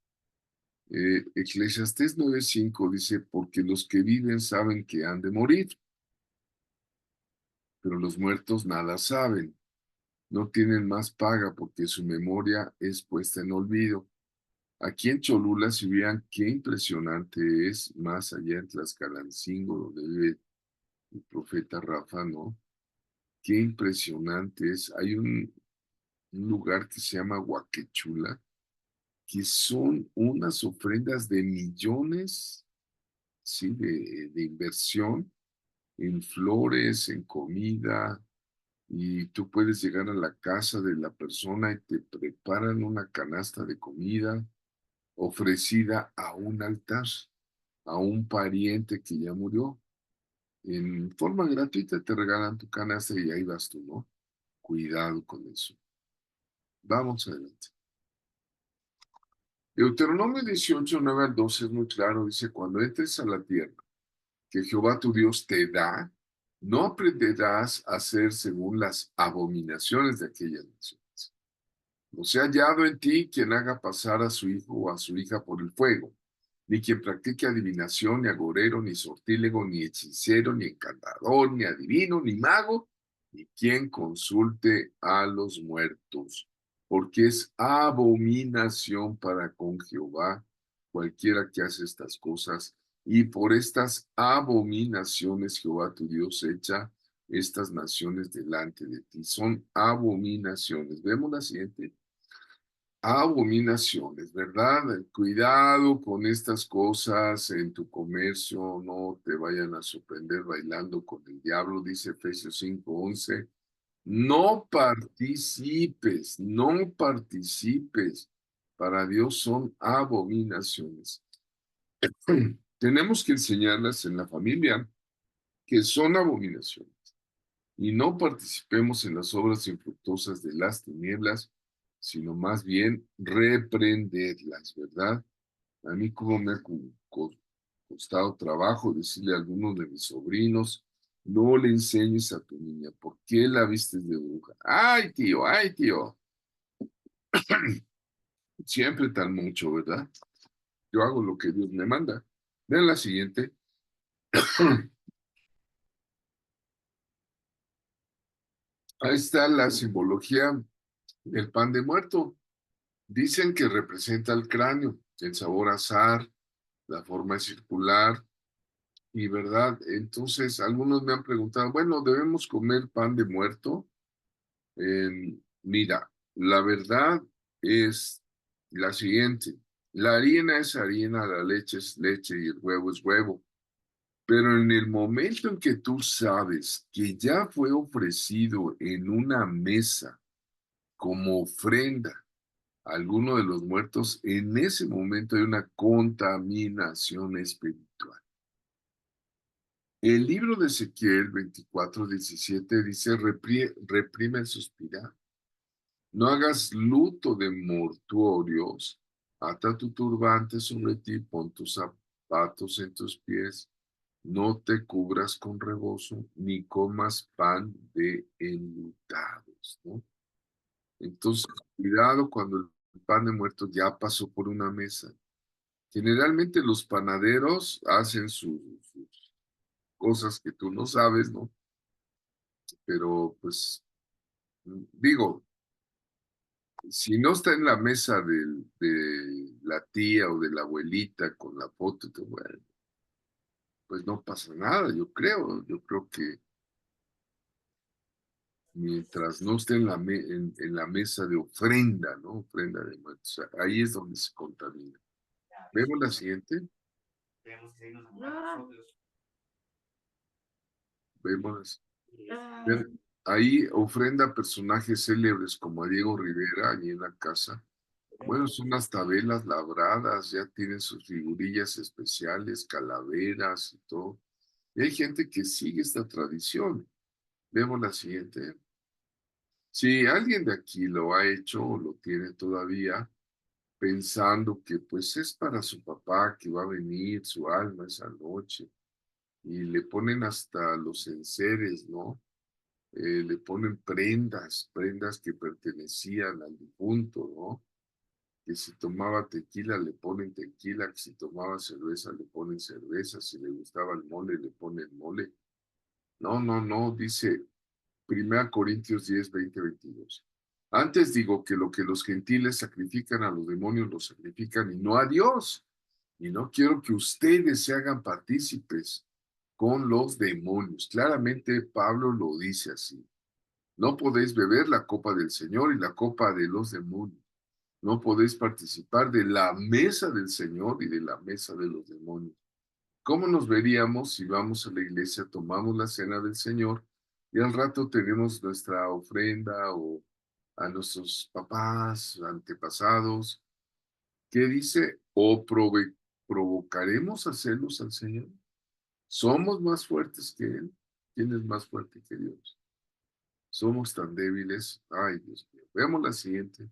Eclesiastés 9:5 dice, porque los que viven saben que han de morir, pero los muertos nada saben, no tienen más paga porque su memoria es puesta en olvido. Aquí en Cholula, si vean qué impresionante es, más allá en Tlaxcalancingo, donde vive el profeta Rafa, ¿no? Qué impresionante es. Hay un lugar que se llama Huaquechula, que son unas ofrendas de millones, ¿sí? De inversión en flores, en comida, y tú puedes llegar a la casa de la persona y te preparan una canasta de comida ofrecida a un altar, a un pariente que ya murió. En forma gratuita te regalan tu canasta y ahí vas tú, ¿no? Cuidado con eso. Vamos adelante. Deuteronomio 18, 9 al 12 es muy claro. Dice, cuando entres a la tierra que Jehová tu Dios te da, no aprenderás a hacer según las abominaciones de aquellas naciones. No sea hallado en ti quien haga pasar a su hijo o a su hija por el fuego, ni quien practique adivinación, ni agorero, ni sortílego, ni hechicero, ni encantador, ni adivino, ni mago, ni quien consulte a los muertos, porque es abominación para con Jehová cualquiera que hace estas cosas, y por estas abominaciones Jehová tu Dios echa estas naciones delante de ti. Son abominaciones. Vemos la siguiente. Abominaciones, ¿verdad? Cuidado con estas cosas en tu comercio, no te vayan a sorprender bailando con el diablo, dice Efesios 5:11. No participes, no participes. Para Dios son abominaciones. Tenemos que enseñarlas en la familia que son abominaciones y no participemos en las obras infructuosas de las tinieblas, sino más bien reprenderlas, ¿verdad? A mí como me ha costado trabajo decirle a algunos de mis sobrinos, no le enseñes a tu niña, ¿por qué la vistes de bruja? Ay, tío, siempre tan mucho, ¿verdad? Yo hago lo que Dios me manda. Vean la siguiente. Ahí está la simbología del pan de muerto. Dicen que representa el cráneo, el sabor azar, la forma es circular y verdad. Entonces, algunos me han preguntado, bueno, ¿debemos comer pan de muerto? Mira, la verdad es la siguiente. La harina es harina, la leche es leche y el huevo es huevo. Pero en el momento en que tú sabes que ya fue ofrecido en una mesa como ofrenda, alguno de los muertos, en ese momento hay una contaminación espiritual. El libro de Ezequiel 24:17 dice, reprime el suspirar, no hagas luto de mortuorios, ata tu turbante sobre ti, pon tus zapatos en tus pies, no te cubras con rebozo, ni comas pan de enlutados, ¿no? Entonces, cuidado cuando el pan de muertos ya pasó por una mesa. Generalmente los panaderos hacen sus cosas que tú no sabes, ¿no? Pero pues digo, si no está en la mesa de la tía o de la abuelita con la foto, bueno, pues no pasa nada, yo creo. Yo creo que mientras no esté en la mesa de ofrenda, ¿no? Ofrenda de muertos, ahí es donde se contamina. Vemos la siguiente. No. Vemos. Ah, Ver, ahí ofrenda a personajes célebres como a Diego Rivera, allí en la casa. Bueno, son unas tabelas labradas, ya tienen sus figurillas especiales, calaveras y todo. Y hay gente que sigue esta tradición. Vemos la siguiente. Si alguien de aquí lo ha hecho o lo tiene todavía, pensando que pues es para su papá que va a venir su alma esa noche, y le ponen hasta los enseres, ¿no? Le ponen prendas que pertenecían al difunto, ¿no? Que si tomaba tequila le ponen tequila, que si tomaba cerveza le ponen cerveza, si le gustaba el mole le ponen mole. No, no, no, dice 1 Corintios 10, 20, 22. Antes digo que lo que los gentiles sacrifican a los demonios lo sacrifican y no a Dios. Y no quiero que ustedes se hagan partícipes con los demonios. Claramente Pablo lo dice así. No podéis beber la copa del Señor y la copa de los demonios. No podéis participar de la mesa del Señor y de la mesa de los demonios. ¿Cómo nos veríamos si vamos a la iglesia, tomamos la cena del Señor y al rato tenemos nuestra ofrenda o a nuestros papás, antepasados? ¿Qué dice? ¿O provocaremos a celos al Señor? ¿Somos más fuertes que Él? ¿Quién es más fuerte que Dios? Somos tan débiles. Ay, Dios mío. Veamos la siguiente,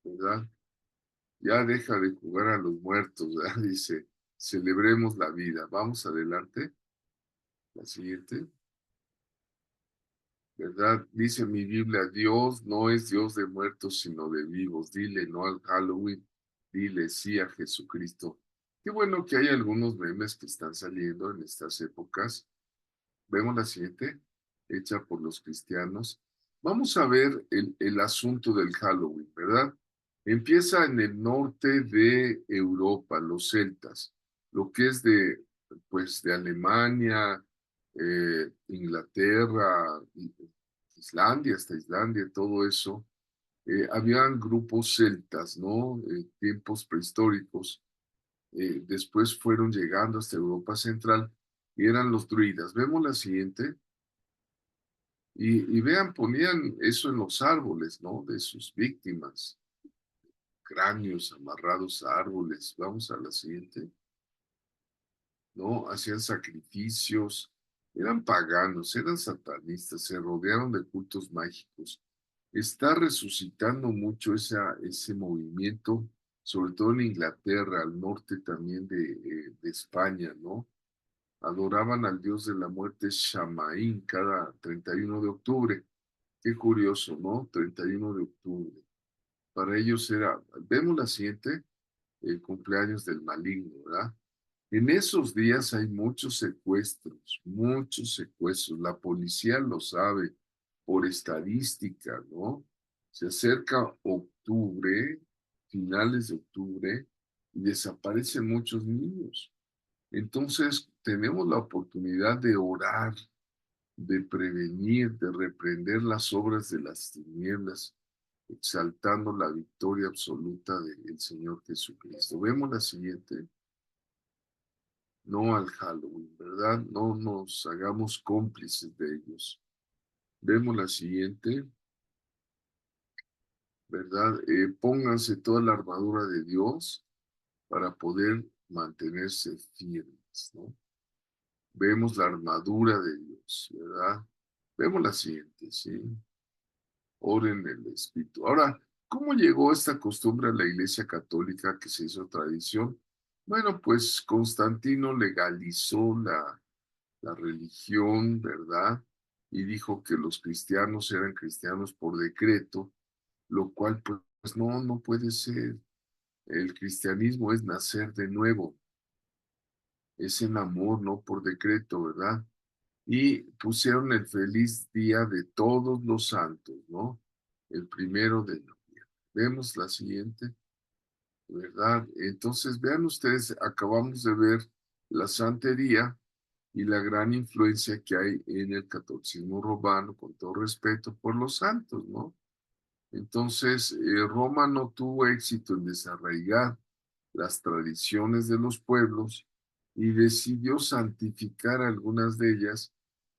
¿verdad? Ya deja de jugar a los muertos, ¿verdad? Dice, celebremos la vida. Vamos adelante. La siguiente, ¿verdad? Dice mi Biblia, Dios no es Dios de muertos, sino de vivos. Dile no al Halloween, dile sí a Jesucristo. Qué bueno que hay algunos memes que están saliendo en estas épocas. Vemos la siguiente, hecha por los cristianos. Vamos a ver el asunto del Halloween, ¿verdad? Empieza en el norte de Europa, los celtas, lo que es pues, de Alemania, Inglaterra, Islandia, hasta Islandia, todo eso. Habían grupos celtas, ¿no? Tiempos prehistóricos. Después fueron llegando hasta Europa Central y eran los druidas. Vemos la siguiente. Y vean, ponían eso en los árboles, ¿no? De sus víctimas, cráneos amarrados a árboles. Vamos a la siguiente, ¿no? Hacían sacrificios, eran paganos, eran satanistas, se rodearon de cultos mágicos. Está resucitando mucho ese movimiento, sobre todo en Inglaterra, al norte también de España, ¿no? Adoraban al dios de la muerte Shamaín cada 31 de octubre. Qué curioso, ¿no? 31 de octubre. Para ellos era, vemos la siguiente, el cumpleaños del maligno, ¿verdad? En esos días hay muchos secuestros, muchos secuestros. La policía lo sabe por estadística, ¿no? Se acerca octubre, finales de octubre, y desaparecen muchos niños. Entonces, tenemos la oportunidad de orar, de prevenir, de reprender las obras de las tinieblas, exaltando la victoria absoluta del Señor Jesucristo. Vemos la siguiente, no al Halloween, ¿verdad? No nos hagamos cómplices de ellos. Vemos la siguiente, ¿verdad? Pónganse toda la armadura de Dios para poder mantenerse firmes, ¿no? Vemos la armadura de Dios, ¿verdad? Vemos la siguiente, ¿sí? Oren en el Espíritu. Ahora, ¿cómo llegó esta costumbre a la Iglesia Católica que se hizo tradición? Bueno, pues Constantino legalizó la religión, ¿verdad? Y dijo que los cristianos eran cristianos por decreto, lo cual pues no puede ser. El cristianismo es nacer de nuevo, es en amor, no por decreto, ¿verdad? Y pusieron el feliz día de todos los santos, ¿no? El 1 de noviembre. Vemos la siguiente, ¿verdad? Entonces, vean ustedes, acabamos de ver la santería y la gran influencia que hay en el catolicismo romano, con todo respeto, por los santos, ¿no? Entonces, Roma no tuvo éxito en desarraigar las tradiciones de los pueblos y decidió santificar algunas de ellas.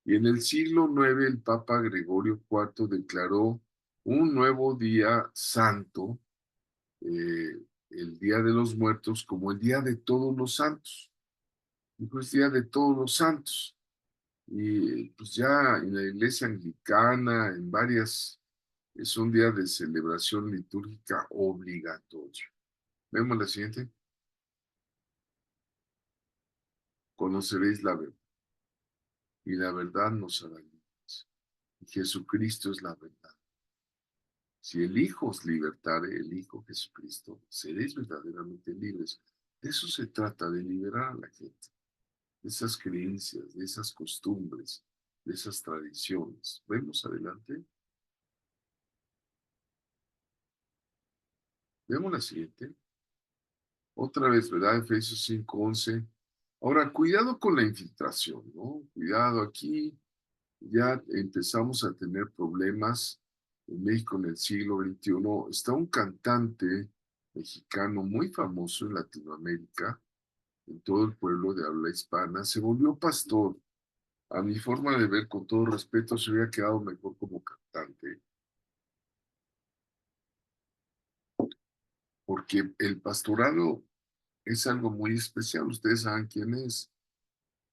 Y en el siglo IX el Papa Gregorio IV declaró un nuevo día santo, el Día de los Muertos, como el Día de Todos los Santos. Dijo, es Día de Todos los Santos. Y pues ya en la iglesia anglicana, en varias, es un día de celebración litúrgica obligatorio. Vemos la siguiente. Conoceréis la verdad y la verdad nos hará libres. Y Jesucristo es la verdad. Si el Hijo os libertare, el Hijo Jesucristo, seréis verdaderamente libres. De eso se trata, de liberar a la gente, de esas creencias, de esas costumbres, de esas tradiciones. Vemos adelante. Vemos la siguiente. Otra vez, ¿verdad? Efesios 5:11. Ahora, cuidado con la infiltración, ¿no? Cuidado aquí. Ya empezamos a tener problemas en México en el siglo XXI, está un cantante mexicano muy famoso en Latinoamérica, en todo el pueblo de habla hispana, se volvió pastor. A mi forma de ver, con todo respeto, se hubiera quedado mejor como cantante, porque el pastorado es algo muy especial. Ustedes saben quién es.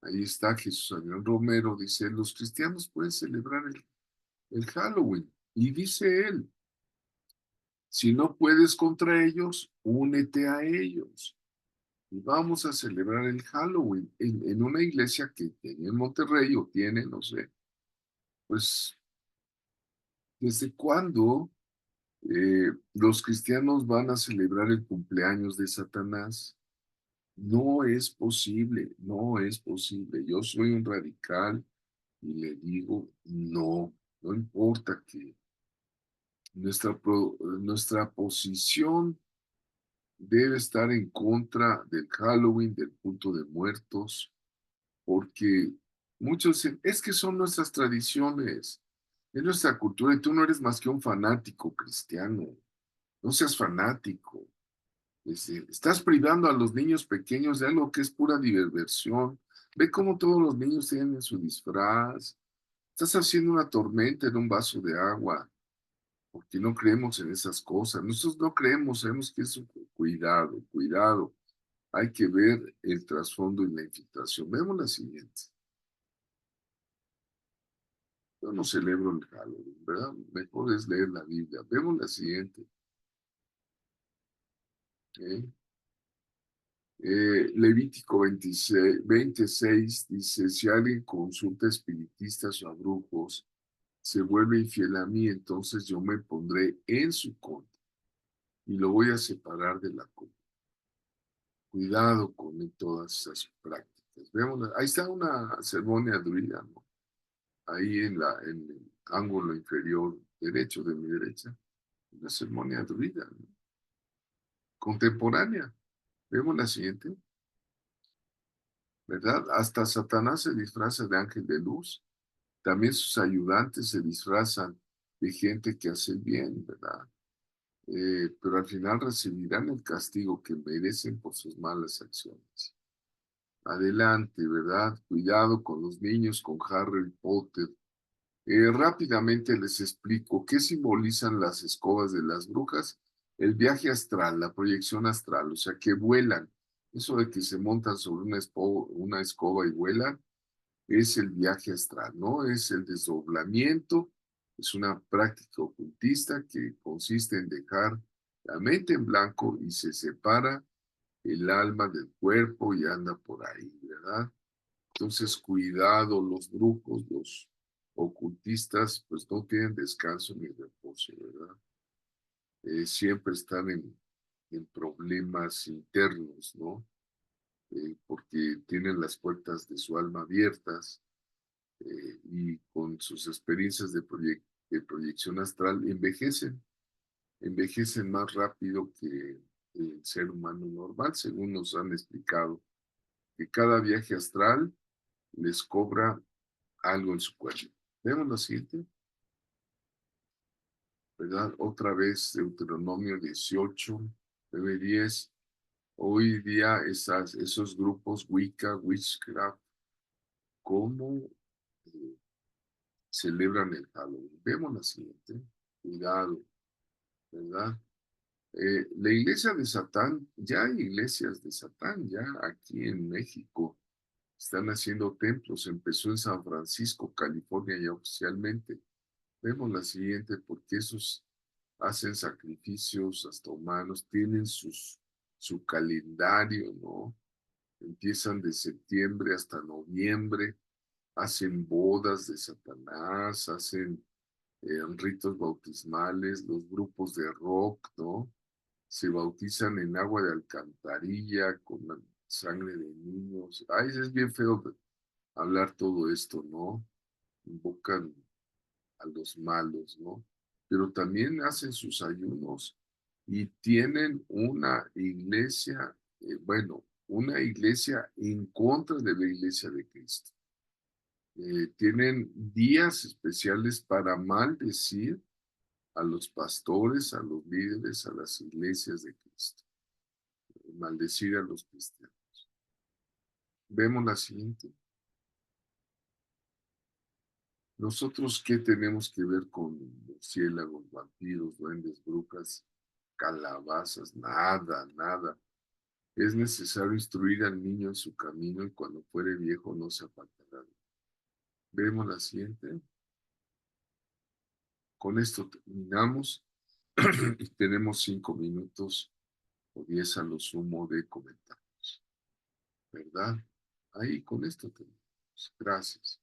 Ahí está Jesús Adrián Romero, dice, los cristianos pueden celebrar el Halloween. Y dice él, si no puedes contra ellos, únete a ellos. Y vamos a celebrar el Halloween en una iglesia que tiene en Monterrey o tiene, no sé, pues, ¿desde cuándo los cristianos van a celebrar el cumpleaños de Satanás? No es posible, no es posible. Yo soy un radical y le digo, no, no importa que nuestra posición debe estar en contra del Halloween, del culto de muertos, porque muchos dicen, es que son nuestras tradiciones, es nuestra cultura y tú no eres más que un fanático cristiano, no seas fanático. Estás privando a los niños pequeños de algo que es pura diversión. Ve cómo todos los niños tienen su disfraz. Estás haciendo una tormenta en un vaso de agua, porque no creemos en esas cosas. Nosotros no creemos, sabemos que es un cuidado, cuidado. Hay que ver el trasfondo y la infiltración. Vemos la siguiente. Yo no celebro el Halloween, ¿verdad? Mejor es leer la Biblia. Vemos la siguiente. ¿Eh? Levítico 26 dice, si alguien consulta espiritistas o a brujos, se vuelve infiel a mí, entonces yo me pondré en su contra y lo voy a separar de la comunidad. Cuidado con todas esas prácticas. Vemos, ahí está una ceremonia druida, ¿no? Ahí en el ángulo inferior derecho de mi derecha, una ceremonia druida, ¿no? Contemporánea. Vemos la siguiente, ¿verdad? Hasta Satanás se disfraza de ángel de luz. También sus ayudantes se disfrazan de gente que hace el bien, ¿verdad? Pero al final recibirán el castigo que merecen por sus malas acciones. Adelante, ¿verdad? Cuidado con los niños, con Harry Potter. Rápidamente les explico qué simbolizan las escobas de las brujas. El viaje astral, la proyección astral, o sea, que vuelan. Eso de que se montan sobre una escoba y vuelan, es el viaje astral, ¿no? Es el desdoblamiento, es una práctica ocultista que consiste en dejar la mente en blanco y se separa el alma del cuerpo y anda por ahí, ¿verdad? Entonces, cuidado, los brujos, los ocultistas, pues no tienen descanso ni reposo, ¿verdad? Siempre están en problemas internos, ¿no? Porque tienen las puertas de su alma abiertas y con sus experiencias de proyección astral envejecen más rápido que el ser humano normal, según nos han explicado, que cada viaje astral les cobra algo en su cuerpo. Vemos lo siguiente, ¿verdad? Otra vez Deuteronomio 18, 9, 10. Hoy día esos grupos Wicca, Witchcraft, ¿cómo eh, celebran el Halloween? Vemos la siguiente, cuidado, ¿verdad? La iglesia de Satán, ya hay iglesias de Satán, ya aquí en México están haciendo templos, empezó en San Francisco, California ya oficialmente. Vemos la siguiente, porque esos hacen sacrificios hasta humanos, tienen su calendario, ¿no? Empiezan de septiembre hasta noviembre, hacen bodas de Satanás, hacen ritos bautismales, los grupos de rock, ¿no? Se bautizan en agua de alcantarilla, con la sangre de niños. Ay, es bien feo hablar todo esto, ¿no? Invocan a los malos, ¿no? Pero también hacen sus ayunos y tienen una iglesia, bueno, una iglesia en contra de la iglesia de Cristo. Tienen días especiales para maldecir a los pastores, a los líderes, a las iglesias de Cristo, maldecir a los cristianos. Vemos la siguiente. Nosotros, ¿qué tenemos que ver con murciélagos, vampiros, duendes, brujas, calabazas? Nada, nada. Es necesario instruir al niño en su camino y cuando fuere viejo no se apartará. Vemos la siguiente. Con esto terminamos y tenemos 5 minutos o 10 a lo sumo de comentarios, ¿verdad? Ahí con esto terminamos. Gracias.